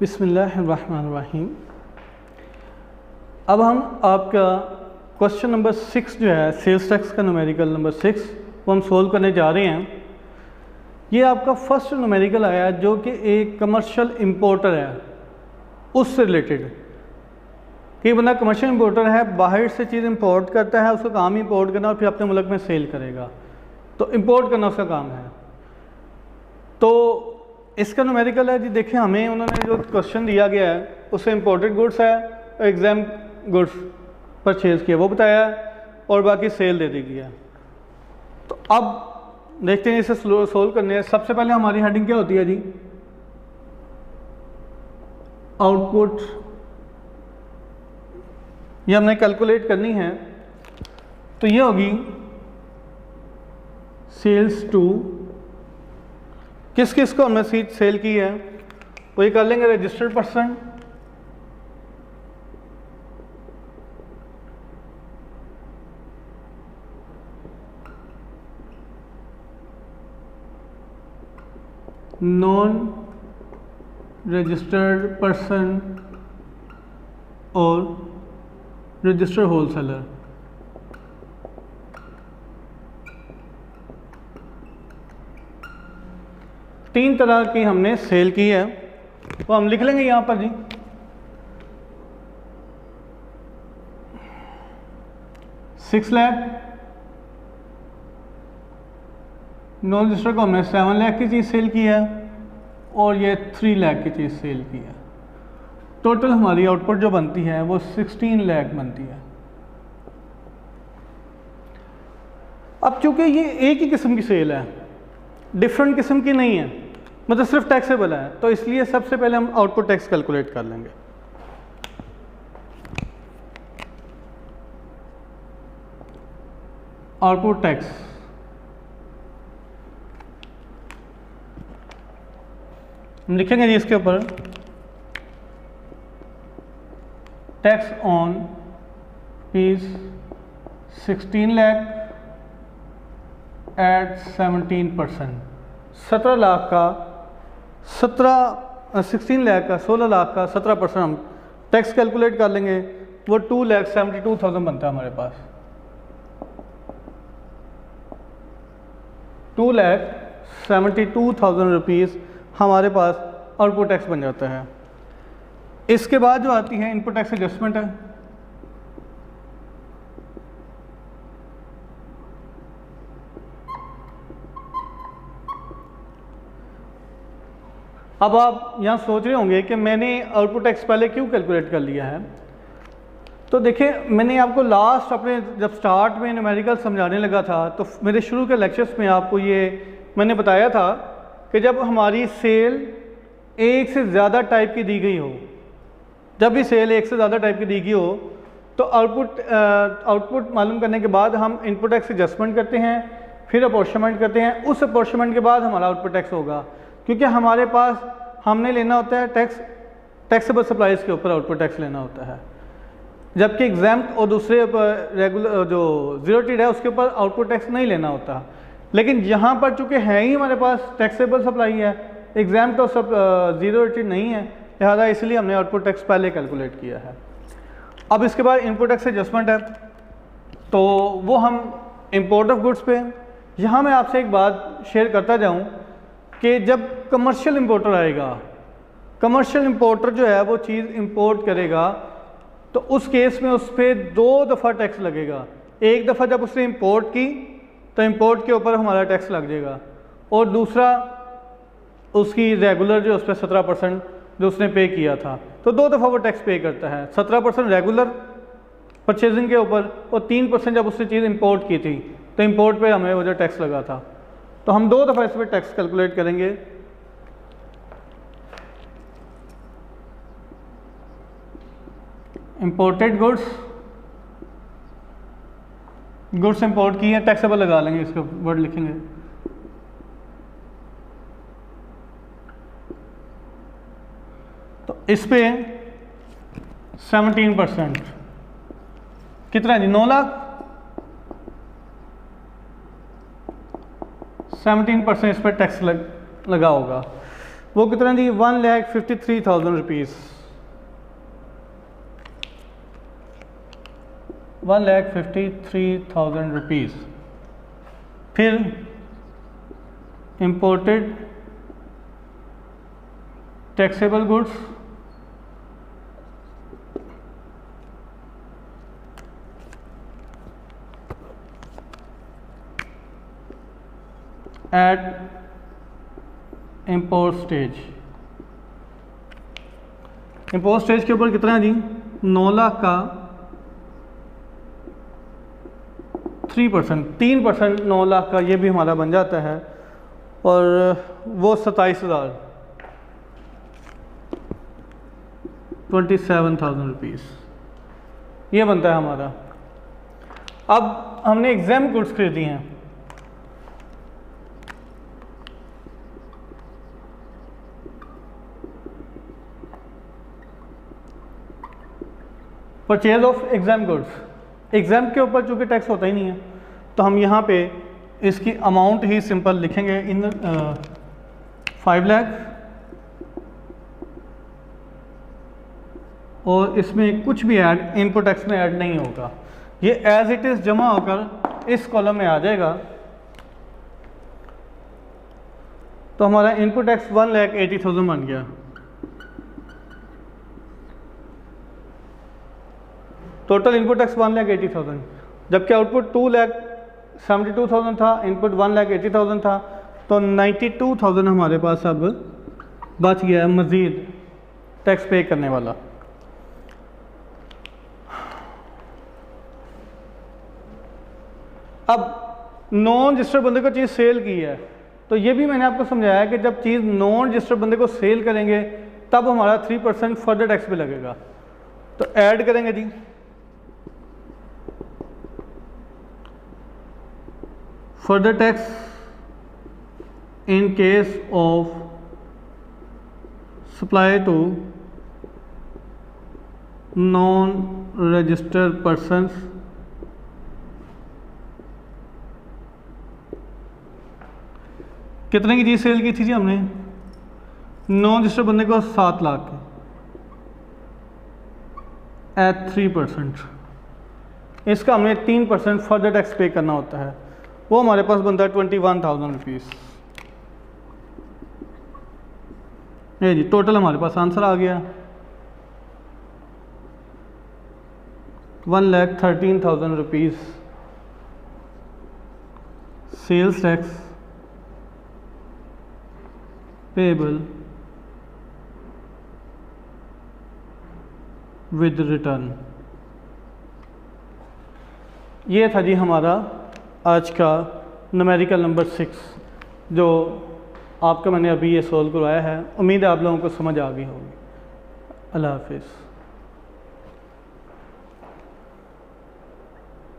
बिस्मिल्लाहिर्रहमानिर्रहीम। अब हम आपका क्वेश्चन नंबर 6 जो है सेल्स टैक्स का न्यूमेरिकल नंबर 6 वो हम सोल्व करने जा रहे हैं। ये आपका फर्स्ट न्यूमेरिकल आया जो कि एक कमर्शियल इंपोर्टर है, उससे रिलेटेड कि बंदा कमर्शियल इंपोर्टर है, बाहर से चीज़ इंपोर्ट करता है, उसका काम इंपोर्ट करना और फिर अपने मुल्क में सेल करेगा, तो इंपोर्ट करना उसका काम है। तो इसका न्यूमेरिकल है जी। देखिए हमें उन्होंने जो क्वेश्चन दिया गया है उससे इंपोर्टेड गुड्स है, एग्जाम गुड्स परचेज़ किया वो बताया है और बाकी सेल दे दी गया। तो अब देखते हैं इसे सोल्व करने हैं। सबसे पहले हमारी हेडिंग क्या होती है जी? आउटपुट। ये हमने कैलकुलेट करनी है, तो ये होगी सेल्स टू, किस किस को हमने सेल की है वो ये कर लेंगे registered person, non registered person और रजिस्टर्ड होलसेलर। तीन तरह की हमने सेल की है, तो हम लिख लेंगे यहां पर जी। $6 लाख, नॉन रजिस्टर्ड को हमने 7 लाख की चीज़ सेल की है और ये 3 लाख की चीज़ सेल की है। टोटल हमारी आउटपुट जो बनती है वो 16 लाख बनती है। अब चूंकि ये एक ही किस्म की सेल है, डिफरेंट किस्म की नहीं है, मतलब सिर्फ टैक्सेबल है, तो इसलिए सबसे पहले हम आउटपुट टैक्स कैलकुलेट कर लेंगे। आउटपुट टैक्स हम लिखेंगे जी इसके ऊपर tax on fees 16 lakh at 17%। 16 lakh का 17% हम टैक्स कैलकुलेट कर लेंगे, वो 2,72,000 बनता है हमारे पास। 2,72,000 रुपीज़ हमारे पास आउटपुट टैक्स बन जाता है। इसके बाद जो आती है इनपुट टैक्स एडजस्टमेंट है। अब आप यहाँ सोच रहे होंगे कि मैंने आउटपुट टैक्स पहले क्यों कैलकुलेट कर लिया है। तो देखिए मैंने आपको लास्ट अपने जब स्टार्ट में न्यूमेरिकल समझाने लगा था तो मेरे शुरू के लेक्चर्स में आपको ये मैंने बताया था कि जब हमारी सेल एक से ज़्यादा टाइप की दी गई हो, जब भी सेल एक से ज़्यादा टाइप की दी गई हो तो आउटपुट मालूम करने के बाद हम इनपुट टैक्स एडजस्टमेंट करते हैं, फिर अपॉर्चमेंट करते हैं। उस अपॉर्चमेंट के बाद हमारा आउटपुट टैक्स होगा, क्योंकि हमारे पास हमने लेना होता है टैक्सेबल सप्लाईज के ऊपर आउटपुट टैक्स लेना होता है, जबकि एग्जाम्प्ट और दूसरे रेगुलर जो जीरो टीड है उसके ऊपर आउटपुट टैक्स नहीं लेना होता। लेकिन यहाँ पर चूँकि है ही हमारे पास टैक्सेबल सप्लाई है, एग्जाम्प्ट और सब जीरो टीड नहीं है, लिहाजा इसलिए हमने आउटपुट टैक्स पहले कैलकुलेट किया है। अब इसके बाद इनपुट टैक्स एडजस्टमेंट है, तो वो हम इंपोर्ट ऑफ गुड्स पे। यहाँ मैं आपसे एक बात शेयर करता जाऊँ कि जब कमर्शियल इंपोर्टर आएगा, कमर्शियल इंपोर्टर जो है वो चीज़ इंपोर्ट करेगा तो उस केस में उस पर 2 दफ़ा टैक्स लगेगा। एक दफ़ा जब उसने इंपोर्ट की तो इंपोर्ट के ऊपर हमारा टैक्स लग जाएगा, और दूसरा उसकी रेगुलर जो उस पर 17% जो उसने पे किया था, तो 2 दफ़ा वो टैक्स पे करता है। 17% रेगुलर परचेजिंग के ऊपर और 3% जब उसने चीज़ इंपोर्ट की थी तो इंपोर्ट पे हमें वो जो टैक्स लगा था, तो हम 2 दफ़ा इस पर टैक्स कैलकुलेट करेंगे। इंपोर्टेड गुड्स इंपोर्ट की है, टैक्सेबल लगा लेंगे, इसका वर्ड लिखेंगे। तो इस पे 17% कितना जी? 9 लाख। 17% इस पर टैक्स लगा होगा। वो कितना जी 1,53,000 रुपीज़, 1,53,000 रुपीज़। फिर imported taxable goods at import stage. Import stage के ऊपर कितना है जी 9 लाख का 3%, 3% 9 लाख का, ये भी हमारा बन जाता है, और वो 27,000, 27,000 रुपीज़ ये बनता है हमारा। अब हमने एग्जाम गुड्स खरीदी हैं, purchase of exam goods. Exam के ऊपर चूँकि टैक्स होता ही नहीं है, तो हम यहाँ पे इसकी अमाउंट ही सिंपल लिखेंगे इन 5 लाख, और इसमें कुछ भी ऐड इनपुट टैक्स में ऐड नहीं होगा, ये एज इट इज़ जमा होकर इस कॉलम में आ जाएगा। तो हमारा इनपुट टैक्स 1,80,000 बन गया। टोटल इनपुट टैक्स 1,80,000, जबकि आउटपुट 2,72,000 था, इनपुट 1,80,000 था, तो 92,000 हमारे पास अब बच गया मज़ीद टैक्स पे करने वाला। अब नॉन रजिस्टर्ड बंदे को चीज़ सेल की है, तो ये भी मैंने आपको समझाया कि जब चीज़ नॉन रजिस्टर्ड बंदे को सेल करेंगे तब हमारा 3% फर्दर टैक्स पे लगेगा। तो ऐड करेंगे जी, further tax in case of supply to non-registered persons कितने की चीज़ सेल की थी जी हमने, नॉन रजिस्टर्ड बंदे को 7 लाख एट 3%, इसका हमने 3% फर्दर टैक्स पे करना होता है, वो हमारे पास बनता है 21,000 रुपीज़। ये जी टोटल हमारे पास आंसर आ गया 1,13,000 rupees sales tax payable with return. ये था जी हमारा आज का न्यूमेरिकल नंबर 6 जो आपका मैंने अभी ये सॉल्व करवाया है। उम्मीद है आप लोगों को समझ आ गई होगी। अल्लाह हाफिज़।